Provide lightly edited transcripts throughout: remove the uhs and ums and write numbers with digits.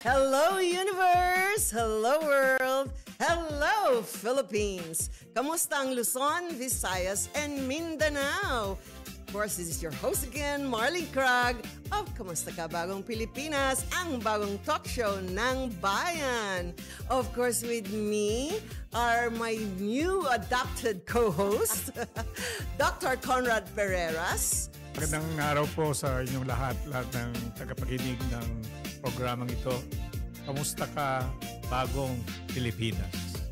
Hello, universe! Hello, world! Hello, Philippines! Kamusta ang Luzon, Visayas, and Mindanao? Of course, this is your host again, Marlene Crag of Kamusta Ka Bagong Pilipinas, ang bagong talk show ng bayan. Of course, with me are my new adopted co-host, Dr. Conrad Pereras. Magandang araw po sa inyong lahat ng tagapakinig ng programang ito. Kamusta ka, bagong Pilipinas?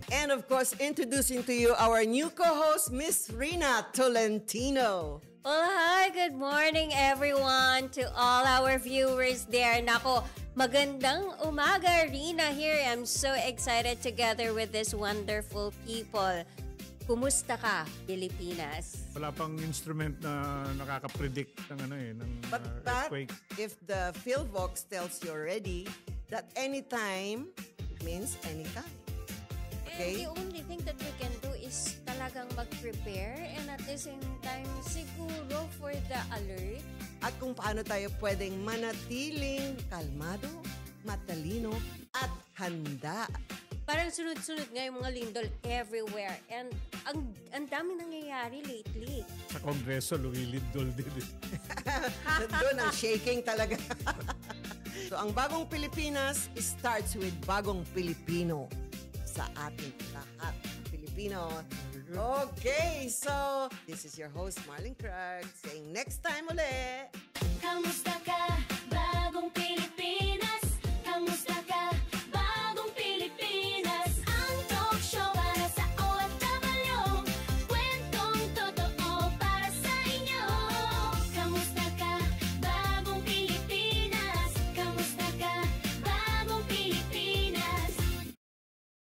And of course, introducing to you our new co-host, Miss Rina Tolentino. Well, hi, good morning everyone to all our viewers there. Nako, magandang umaga, Rina here. I'm so excited together with these wonderful people. Kumusta ka, Pilipinas? Wala pang instrument na nakaka-predict ng But earthquake. if the PhilVox tells you already that anytime means anytime. Okay? And the only thing that we can do is talagang mag-prepare and at the same time siguro for the alert. At kung paano tayo pwedeng manatiling kalmado, matalino, at handa. Parang sunod-sunod nga yung mga lindol everywhere. And ang dami nangyayari lately. Sa Kongreso, lumilindol din. Doon ang shaking talaga. So, ang bagong Pilipinas starts with bagong Pilipino sa ating lahat. Pilipino. Okay, so this is your host, Marlene Crag, saying next time ulit. Kamusta ka, bagong Pilipinas?